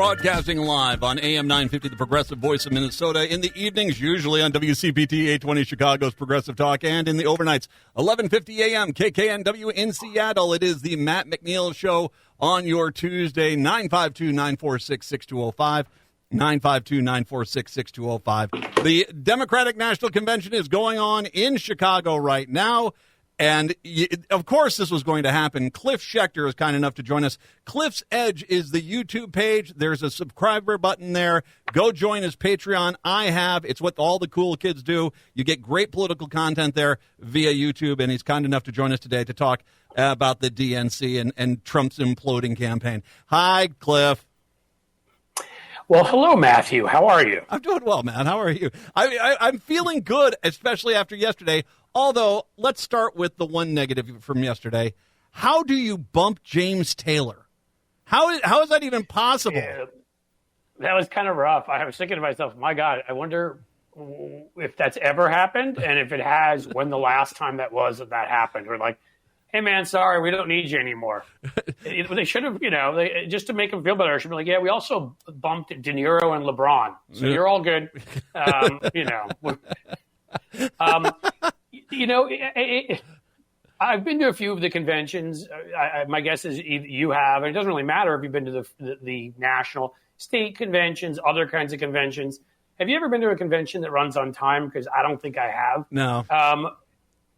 Broadcasting live on AM 950, the Progressive Voice of Minnesota. In the evenings, usually on WCPT 820 Chicago's Progressive Talk, and in the overnights, 1150 AM KKNW in Seattle. It is the Matt McNeil Show on your Tuesday, 952-946-6205. 952-946-6205. The Democratic National Convention is going on in Chicago right now. And, of course, this was going to happen. Cliff Schecter is kind enough to join us. Cliff's Edge is the YouTube page. There's a subscriber button there. Go join his Patreon. I have. It's what all the cool kids do. You get great political content there via YouTube, and he's kind enough to join us today to talk about the DNC and Trump's imploding campaign. Hi, Cliff. Well, hello, Matthew. How are you? I'm doing well, man. How are you? I'm feeling good, especially after yesterday. Although, let's start with the one negative from yesterday. How do you bump James Taylor? How is that even possible? Yeah, that was kind of rough. I was thinking to myself, my God, I wonder if that's ever happened, and if it has, when the last time that was that happened. Or like, hey, man, sorry, we don't need you anymore. They should have, just to make him feel better, I should be like, yeah, we also bumped De Niro and LeBron, so you're all good. I've been to a few of the conventions. My guess is you have, and it doesn't really matter if you've been to the national, state conventions, other kinds of conventions. Have you ever been to a convention that runs on time? Because I don't think I have. No.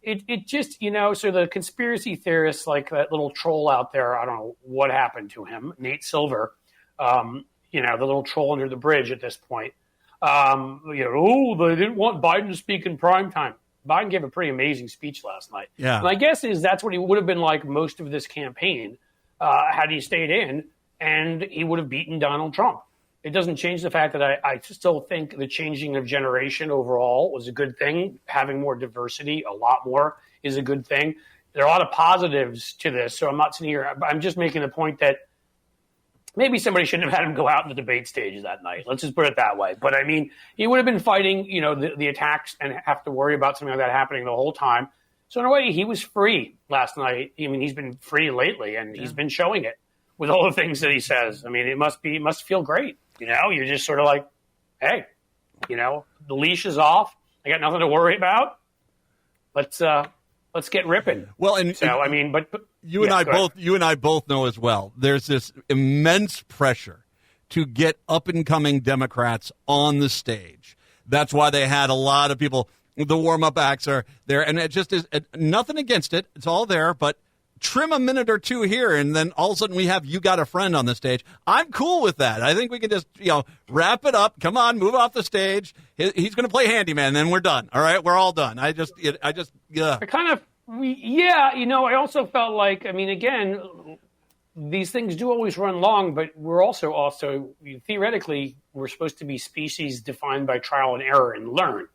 It just, so the conspiracy theorists, like that little troll out there, I don't know what happened to him, Nate Silver, the little troll under the bridge at this point. They didn't want Biden to speak in prime time. Biden gave a pretty amazing speech last night. Yeah. My guess is that's what he would have been like most of this campaign had he stayed in, and he would have beaten Donald Trump. It doesn't change the fact that I still think the changing of generation overall was a good thing. Having more diversity, a lot more, is a good thing. There are a lot of positives to this, so I'm not sitting here. I'm just making the point that maybe somebody shouldn't have had him go out in the debate stage that night. Let's just put it that way. But, I mean, he would have been fighting, the attacks and have to worry about something like that happening the whole time. So, in a way, he was free last night. I mean, he's been free lately, and he's been showing it with all the things that he says. I mean, it must feel great. You're just sort of like, hey, the leash is off. I got nothing to worry about. Let's get ripping. Well, and so, I mean, but you and I both know as well. There's this immense pressure to get up and coming Democrats on the stage. That's why they had a lot of people. The warm up acts are there, and it just is nothing against it. It's all there, but trim a minute or two here, and then all of a sudden we have You Got a Friend on the stage. I'm cool with that. I think we can just wrap it up. Come on, move off the stage. He's going to play handyman, and then we're done. All right, we're all done. I also felt like, I mean, again, these things do always run long, but we're also theoretically, we're supposed to be species defined by trial and error and learn.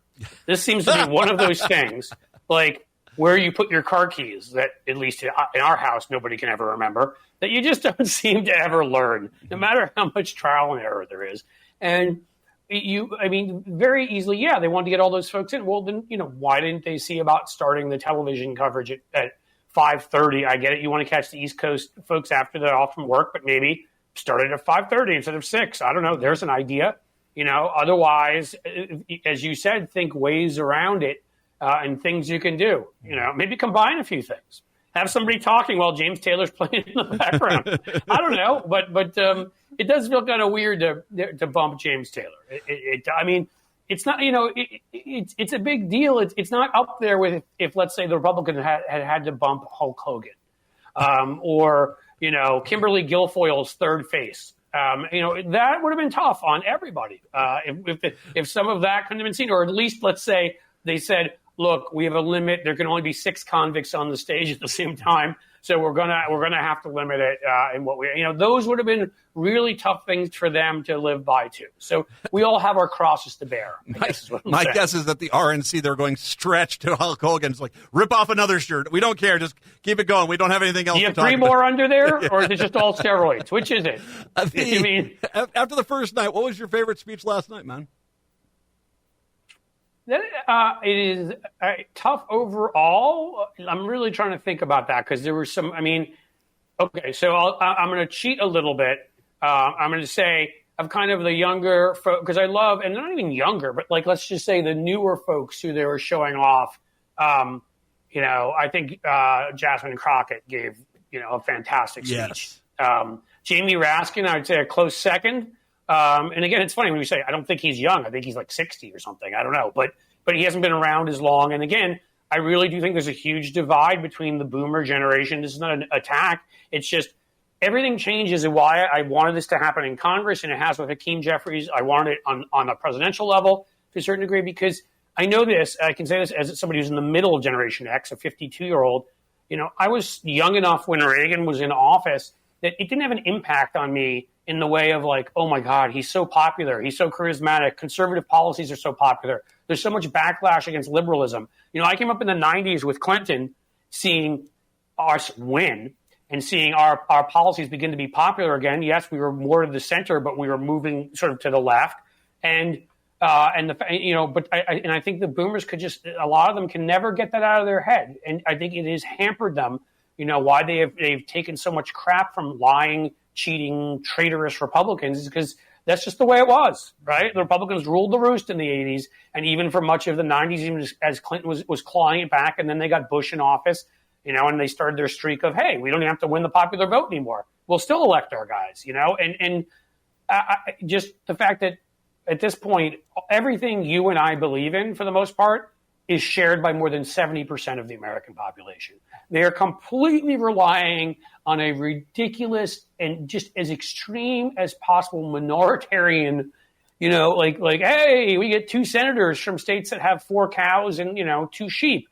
This seems to be one of those things, like where you put your car keys that, at least in our house, nobody can ever remember, that you just don't seem to ever learn, no matter how much trial and error there is. And very easily, they wanted to get all those folks in. Well, then, why didn't they see about starting the television coverage at 5:30? I get it. You want to catch the East Coast folks after they're off from work, but maybe start it at 5:30 instead of 6. I don't know. There's an idea. Otherwise, as you said, think ways around it. And things you can do, maybe combine a few things. Have somebody talking while James Taylor's playing in the background. I don't know, but it does feel kind of weird to bump James Taylor. It's not, it's a big deal. It's not up there with if let's say the Republicans had to bump Hulk Hogan, or Kimberly Guilfoyle's third face. That would have been tough on everybody if some of that couldn't have been seen, or at least let's say they said, look, we have a limit. There can only be 6 convicts on the stage at the same time, so we're gonna have to limit it. And what those would have been really tough things for them to live by too. So we all have our crosses to bear. My guess is that the RNC, they're going stretch to Hulk Hogan. It's like, rip off another shirt. We don't care. Just keep it going. We don't have anything else. Do you have 3 more under there, or is it just all steroids? Which is it? After the first night, what was your favorite speech last night, man? It is tough overall. I'm really trying to think about that because there were some. Okay, so I'm going to cheat a little bit. I'm going to say of kind of the younger folks, because I love, and not even younger, but like, let's just say the newer folks who they were showing off. I think Jasmine Crockett gave, a fantastic speech. Yes. Jamie Raskin, I'd say a close second. And again, it's funny when you say, I don't think he's young. I think he's like 60 or something. I don't know. But he hasn't been around as long. And again, I really do think there's a huge divide between the boomer generation. This is not an attack. It's just everything changes, and why I wanted this to happen in Congress, and it has with Hakeem Jeffries. I wanted it on a presidential level to a certain degree, because I know this. I can say this as somebody who's in the middle of Generation X, a 52-year-old. I was young enough when Reagan was in office that it didn't have an impact on me in the way of like, oh my God, he's so popular. He's so charismatic. Conservative policies are so popular. There's so much backlash against liberalism. I came up in the 90s with Clinton, seeing us win and seeing our policies begin to be popular again. Yes, we were more to the center, but we were moving sort of to the left. And I think the boomers a lot of them can never get that out of their head. And I think it has hampered them, why they've taken so much crap from lying, cheating, traitorous Republicans, is because that's just the way it was, right? The Republicans ruled the roost in the 80s, and even for much of the 90s, even as Clinton was clawing it back, and then they got Bush in office, and they started their streak of, hey, we don't have to win the popular vote anymore. We'll still elect our guys, and just the fact that at this point, everything you and I believe in, for the most part, is shared by more than 70% of the American population. They are completely relying on a ridiculous and just as extreme as possible minoritarian, like, hey, we get 2 senators from states that have 4 cows and, 2 sheep.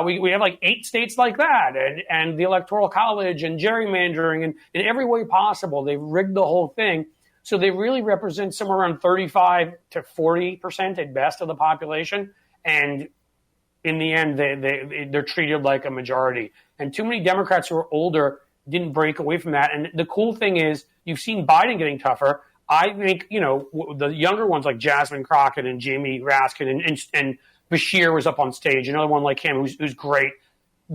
We have like 8 states like that, and the Electoral College and gerrymandering, and in every way possible, they've rigged the whole thing. So they really represent somewhere around 35 to 40% at best of the population. And in the end, they're treated like a majority. And too many Democrats who are older didn't break away from that. And the cool thing is, you've seen Biden getting tougher. I think, the younger ones like Jasmine Crockett and Jamie Raskin and Bashir was up on stage, another one like him who's great,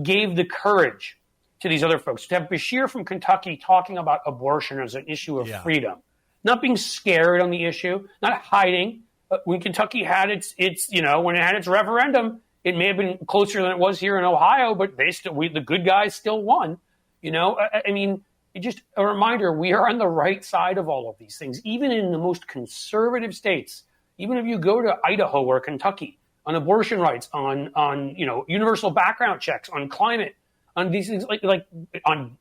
gave the courage to these other folks. To have Bashir from Kentucky talking about abortion as an issue of freedom, not being scared on the issue, not hiding. When Kentucky had its when it had its referendum, it may have been closer than it was here in Ohio, but the good guys still won. Just a reminder, we are on the right side of all of these things, even in the most conservative states. Even if you go to Idaho or Kentucky, on abortion rights, on universal background checks, on climate, on these things like on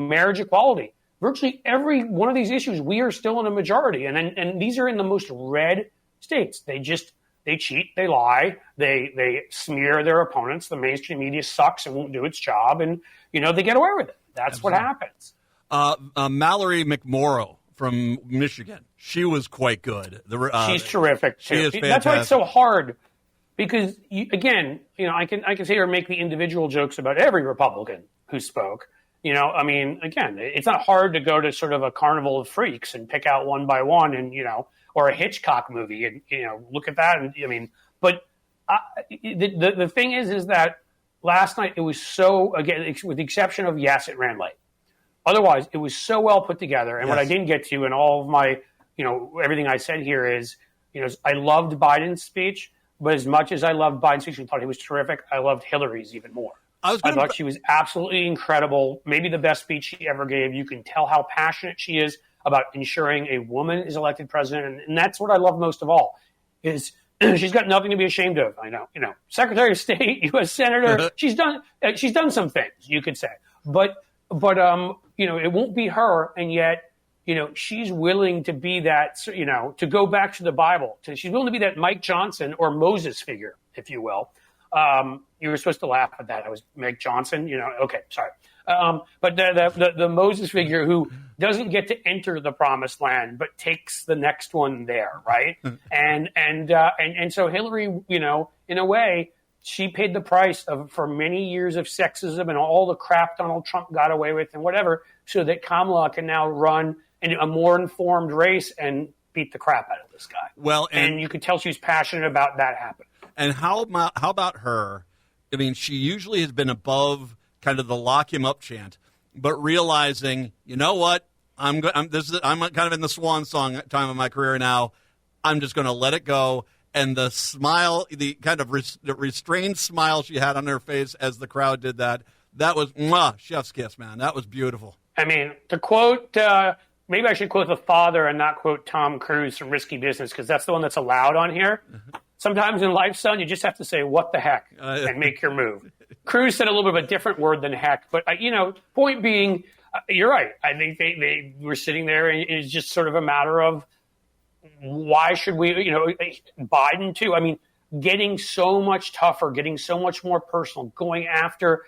marriage equality. Virtually every one of these issues, we are still in a majority, and these are in the most red states. They cheat, they lie, they smear their opponents. The mainstream media sucks and won't do its job, and they get away with it. That's Absolutely. What happens. Mallory McMorrow from Michigan, she was quite good. She's terrific. She is fantastic. That's why it's so hard, because I can sit here and make the individual jokes about every Republican who spoke. Again, it's not hard to go to sort of a carnival of freaks and pick out one by one, and or a Hitchcock movie, and look at that. And but the thing is that last night it was so, again, with the exception of yes, it ran late. Otherwise, it was so well put together. And what I didn't get to, and all of my, everything I said here is, I loved Biden's speech, but as much as I loved Biden's speech and thought he was terrific, I loved Hillary's even more. I thought she was absolutely incredible. Maybe the best speech she ever gave. You can tell how passionate she is about ensuring a woman is elected president. And that's what I love most of all, is she's got nothing to be ashamed of. I know, Secretary of State, U.S. Senator, she's done some things, you could say, but it won't be her. And yet, she's willing to be that, to go back to the Bible, she's willing to be that Mike Johnson or Moses figure, if you will. You were supposed to laugh at that. I was Meg Johnson, okay, sorry. But the Moses figure who doesn't get to enter the promised land, but takes the next one there, right? and so Hillary, in a way, she paid the price for many years of sexism and all the crap Donald Trump got away with and whatever, so that Kamala can now run in a more informed race and beat the crap out of this guy. Well, and you could tell she's passionate about that happening. And how about her? She usually has been above kind of the lock him up chant, but realizing, you know what? I'm kind of in the swan song time of my career now. I'm just going to let it go. And the smile, the kind of the restrained smile she had on her face as the crowd did that was chef's kiss, man. That was beautiful. I mean, to quote, maybe I should quote the father and not quote Tom Cruise from Risky Business, because that's the one that's allowed on here. Sometimes in life, son, you just have to say, what the heck, and make your move. Cruise said a little bit of a different word than heck, but, point being, you're right. I think they were sitting there, and it's just sort of a matter of why should we, Biden too. I mean, getting so much tougher, getting so much more personal, going after,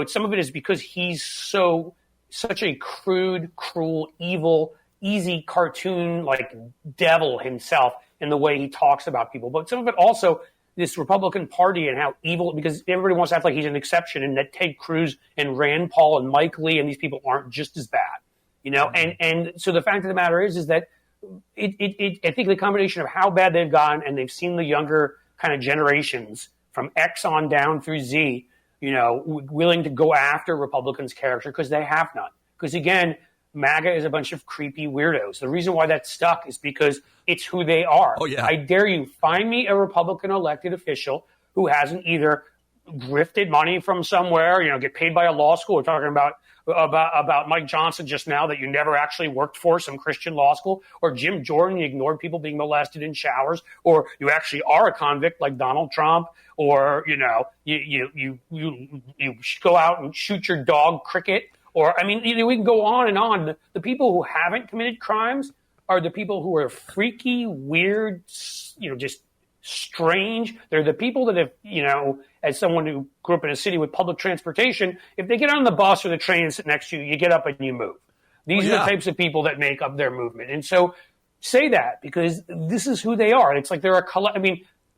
some of it is because he's such a crude, cruel, evil, easy cartoon like devil himself in the way he talks about people. But some of it also, this Republican Party and how evil, because everybody wants to act like he's an exception and that Ted Cruz and Rand Paul and Mike Lee and these people aren't just as bad, And so the fact of the matter is that I think the combination of how bad they've gotten, and they've seen the younger kind of generations from X on down through Z, willing to go after Republicans' character because they have none. Because again, MAGA is a bunch of creepy weirdos. The reason why that's stuck is because it's who they are. Oh, yeah. I dare you, find me a Republican elected official who hasn't either grifted money from somewhere, get paid by a law school. We're talking about Mike Johnson just now, that you never actually worked for, some Christian law school, or Jim Jordan, you ignored people being molested in showers, or you actually are a convict like Donald Trump, or you go out and shoot your dog Cricket, or we can go on and on. The people who haven't committed crimes are the people who are freaky, weird, just strange. They're the people that have, as someone who grew up in a city with public transportation, if they get on the bus or the train and sit next to you, you get up and you move. These are the types of people that make up their movement. And so say that, because this is who they are. It's like they're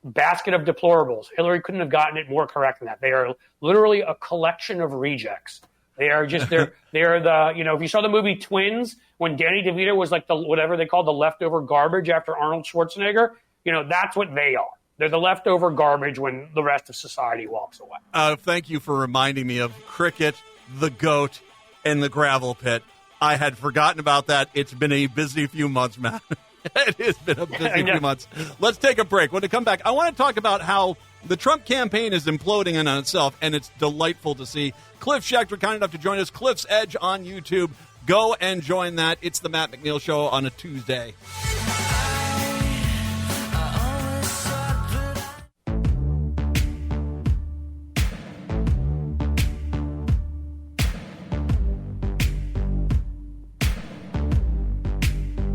basket of deplorables. Hillary couldn't have gotten it more correct than that. They are literally a collection of rejects. They are just, they're the, if you saw the movie Twins, when Danny DeVito was like the, whatever they call the leftover garbage after Arnold Schwarzenegger, that's what they are. They're the leftover garbage when the rest of society walks away. Thank you for reminding me of Cricket, the goat, and the gravel pit. I had forgotten about that. It's been a busy few months, Matt. It has been a busy few months. Let's take a break. When we come back, I want to talk about how the Trump campaign is imploding in on itself, and it's delightful to see. Cliff Schecter, kind enough to join us. Cliff's Edge on YouTube. Go and join that. It's the Matt McNeil Show on a Tuesday.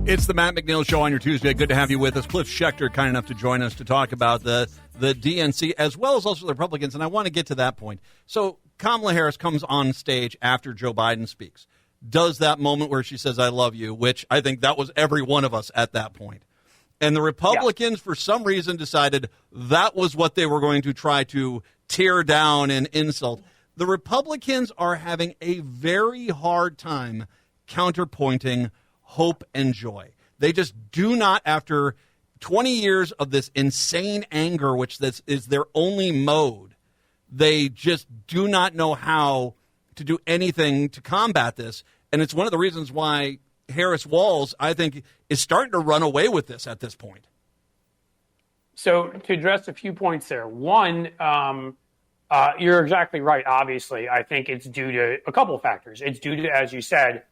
It's the Matt McNeil Show on your Tuesday. Good to have you with us. Cliff Schecter, kind enough to join us to talk about the DNC as well as also the Republicans, and I want to get to that point. So Kamala Harris comes on stage after Joe Biden speaks, does that moment where she says, I love you, which I think that was every one of us at that point. And the Republicans, for some reason, decided that was what they were going to try to tear down and insult. The Republicans are having a very hard time counterpointing hope and joy. They just do not, after 20 years of this insane anger, which this is their only mode, they just do not know how to do anything to combat this. And it's one of the reasons why Harris Walls, I think, is starting to run away with this at this point. So to address a few points there. One, you're exactly right, obviously. I think it's due to a couple of factors. It's due to, as you said,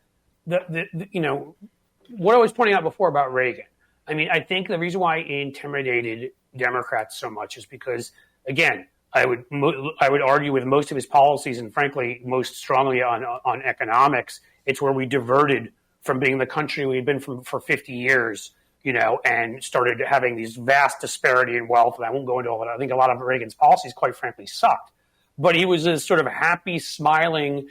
what I was pointing out before about Reagan. I think the reason why he intimidated Democrats so much is because, again, I would argue with most of his policies, and frankly, most strongly on economics, it's where we diverted from being the country we've been for 50 years, and started having these vast disparity in wealth. And I won't go into all that. I think a lot of Reagan's policies, quite frankly, sucked. But he was this sort of happy, smiling,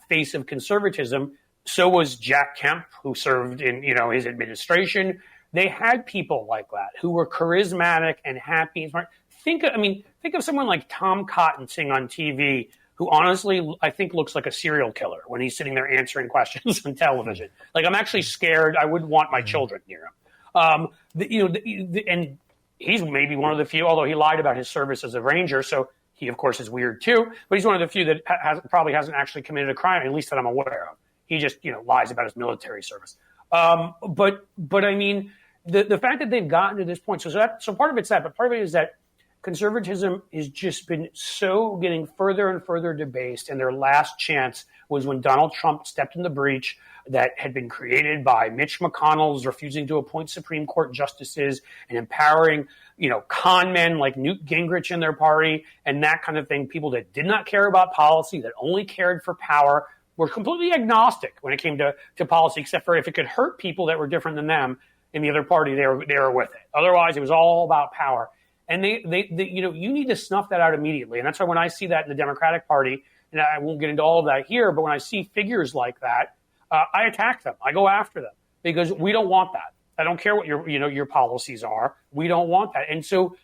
face of conservatism. So was Jack Kemp, who served in, his administration. They had people like that who were charismatic and happy and smart. Think of someone like Tom Cotton sitting on TV, who honestly I think looks like a serial killer when he's sitting there answering questions on television. Like, I'm actually scared. I wouldn't want my children near him. And he's maybe one of the few, although he lied about his service as a ranger, so he of course is weird too. But he's one of the few that probably hasn't actually committed a crime, at least that I'm aware of. He just, lies about his military service. But I mean, the fact that they've gotten to this point, so part of it's that, but part of it is that conservatism has just been so getting further and further debased, and their last chance was when Donald Trump stepped in the breach that had been created by Mitch McConnell's refusing to appoint Supreme Court justices and empowering, con men like Newt Gingrich in their party and that kind of thing. People that did not care about policy, that only cared for power, were completely agnostic when it came to policy, except for if it could hurt people that were different than them in the other party, they were with it. Otherwise, it was all about power. And they you need to snuff that out immediately. And that's why when I see that in the Democratic Party, and I won't get into all of that here, but when I see figures like that, I attack them. I go after them because we don't want that. I don't care what your policies are. We don't want that. And so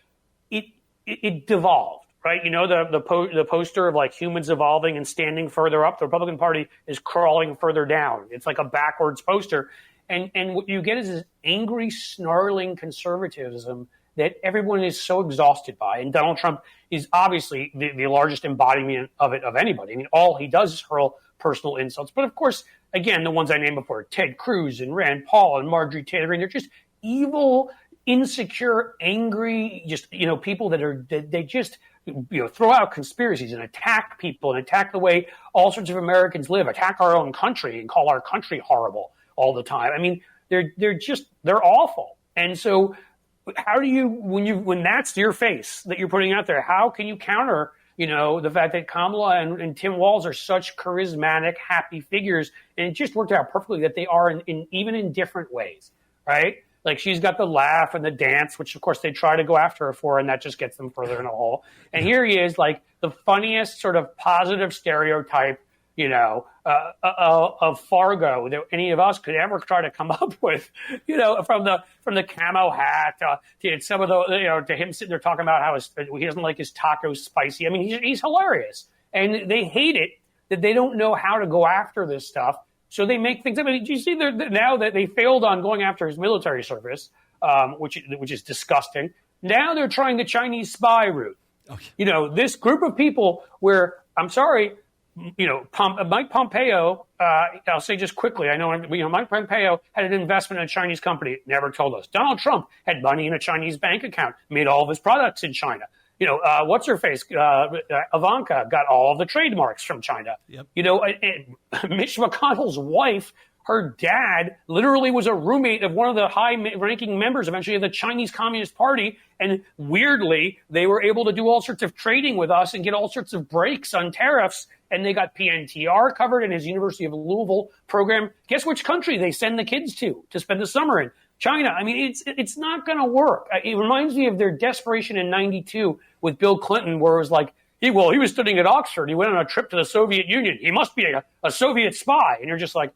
it devolved, right? The poster of like humans evolving and standing further up. The Republican Party is crawling further down. It's like a backwards poster. And what you get is this angry, snarling conservatism that everyone is so exhausted by. And Donald Trump is obviously the largest embodiment of it of anybody. I mean, all he does is hurl personal insults. But of course, again, the ones I named before, Ted Cruz and Rand Paul and Marjorie Taylor Greene, they're just evil, insecure, angry, just, people they just, throw out conspiracies and attack people and attack the way all sorts of Americans live, attack our own country and call our country horrible all the time. I mean, they're awful. And so how do you, when that's your face that you're putting out there, how can you counter, the fact that Kamala and Tim Walz are such charismatic, happy figures, and it just worked out perfectly that they are even in different ways, right? Like she's got the laugh and the dance, which of course they try to go after her for, and that just gets them further in a hole. And here he is, like the funniest sort of positive stereotype, of Fargo that any of us could ever try to come up with, from the camo hat to some of the, to him sitting there talking about how he doesn't like his tacos spicy. I mean, he's hilarious, and they hate it that they don't know how to go after this stuff. So they make things. I mean, do you see now that they failed on going after his military service, which is disgusting. Now they're trying the Chinese spy route. Okay. This group of people where, I'm sorry, Mike Pompeo, I'll say just quickly, I know, Mike Pompeo had an investment in a Chinese company, never told us. Donald Trump had money in a Chinese bank account, made all of his products in China. What's her face? Ivanka got all of the trademarks from China. Yep. Mitch McConnell's wife, her dad literally was a roommate of one of the high-ranking members eventually of the Chinese Communist Party. And weirdly, they were able to do all sorts of trading with us and get all sorts of breaks on tariffs. And they got PNTR covered in his University of Louisville program. Guess which country they send the kids to spend the summer in? China. I mean, it's not going to work. It reminds me of their desperation in '92 with Bill Clinton, where it was like, he was studying at Oxford. He went on a trip to the Soviet Union. He must be a Soviet spy. And you're just like,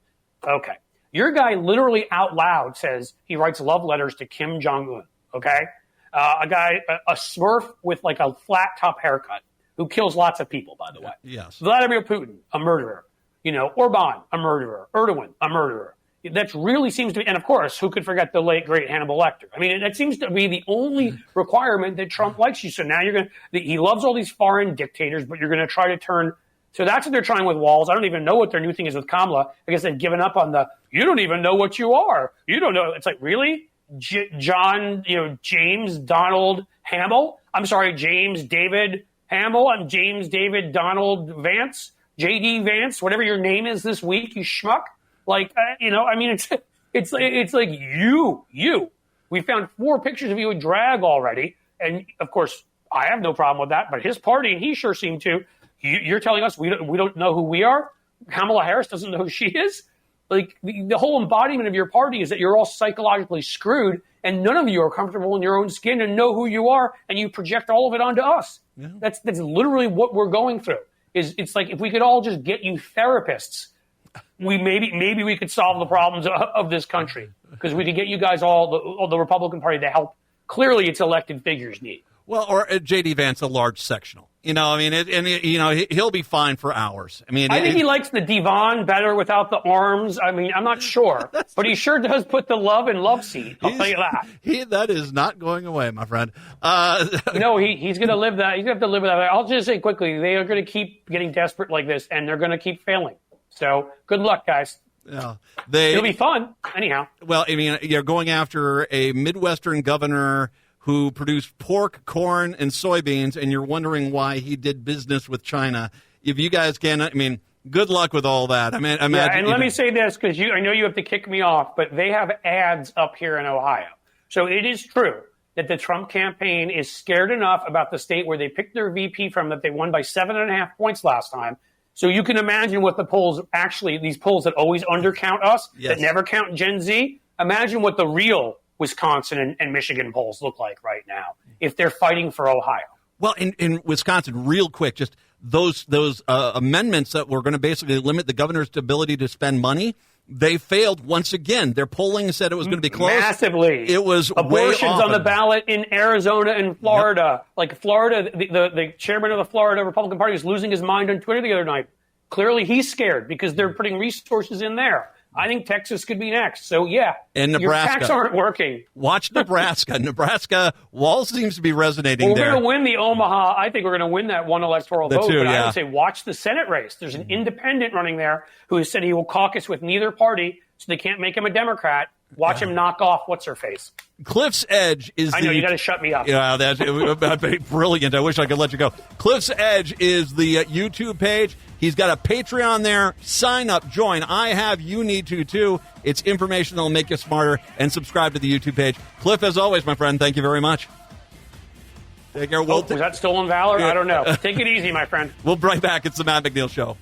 okay. Your guy literally out loud says he writes love letters to Kim Jong-un, okay? A guy, a smurf with like a flat top haircut who kills lots of people, by the way. Yes. Vladimir Putin, a murderer. Orban, a murderer. Erdogan, a murderer. That really seems to be, and of course, who could forget the late, great Hannibal Lecter? I mean, that seems to be the only requirement that Trump likes you. So now he loves all these foreign dictators, but you're going to try to turn. So that's what they're trying with Walz. I don't even know what their new thing is with Kamala. I guess they've given up on you don't even know what you are. You don't know. It's like, really? James Donald Hamill? I'm sorry, James David Hamill? I'm James David Donald Vance? J.D. Vance? Whatever your name is this week, you schmuck? Like, it's like you. We found 4 pictures of you in drag already. And of course, I have no problem with that, but his party, and he sure seemed to. You're telling us we don't know who we are? Kamala Harris doesn't know who she is? Like, the whole embodiment of your party is that you're all psychologically screwed, and none of you are comfortable in your own skin and know who you are, and you project all of it onto us. Yeah. That's literally what we're going through. It's like, if we could all just get you therapists, maybe we could solve the problems of this country, because we could get you guys all the Republican Party to help. Clearly, its elected figures need. Well, or J.D. Vance, a large sectional. He'll be fine for hours. I think he likes the divan better without the arms. I mean, I'm not sure, but he sure does put the love in love seat. I'll tell you that. That is not going away, my friend. No, he's going to live that. He's going to have to live with that. I'll just say quickly, they are going to keep getting desperate like this, and they're going to keep failing. So good luck, guys. Yeah, It'll be fun, anyhow. Well, I mean, you're going after a Midwestern governor who produced pork, corn, and soybeans, and you're wondering why he did business with China. If you guys can, I mean, good luck with all that. I mean, imagine. And let me say this, because I know you have to kick me off, but they have ads up here in Ohio. So it is true that the Trump campaign is scared enough about the state where they picked their VP from that they won by 7.5 points last time. So you can imagine what the polls actually, these polls that always undercount us, that never count Gen Z, imagine what the real Wisconsin and Michigan polls look like right now if they're fighting for Ohio. Well, in Wisconsin, real quick, just those amendments that were going to basically limit the governor's ability to spend money, they failed once again. Their polling said it was going to be close. Massively. It was abortions way on the ballot in Arizona and Florida. Yep. Like Florida, the chairman of the Florida Republican Party was losing his mind on Twitter the other night. Clearly he's scared because they're putting resources in there. I think Texas could be next. So, yeah, and Nebraska. Your tax aren't working. Watch Nebraska. Nebraska, Wall seems to be resonating there. We're going to win the Omaha. I think we're going to win that one electoral vote. But yeah. I would say watch the Senate race. There's an independent running there who has said he will caucus with neither party, so they can't make him a Democrat. Watch him knock off what's-her-face. Cliff's Edge is I know, you got to shut me up. Yeah, that'd be brilliant. I wish I could let you go. Cliff's Edge is the YouTube page. He's got a Patreon there. Sign up, join. I have, you need to, too. It's information that'll make you smarter. And subscribe to the YouTube page. Cliff, as always, my friend, thank you very much. Take care. Was that stolen valor? Yeah. I don't know. Take it easy, my friend. We'll be right back. It's the Matt McNeil Show.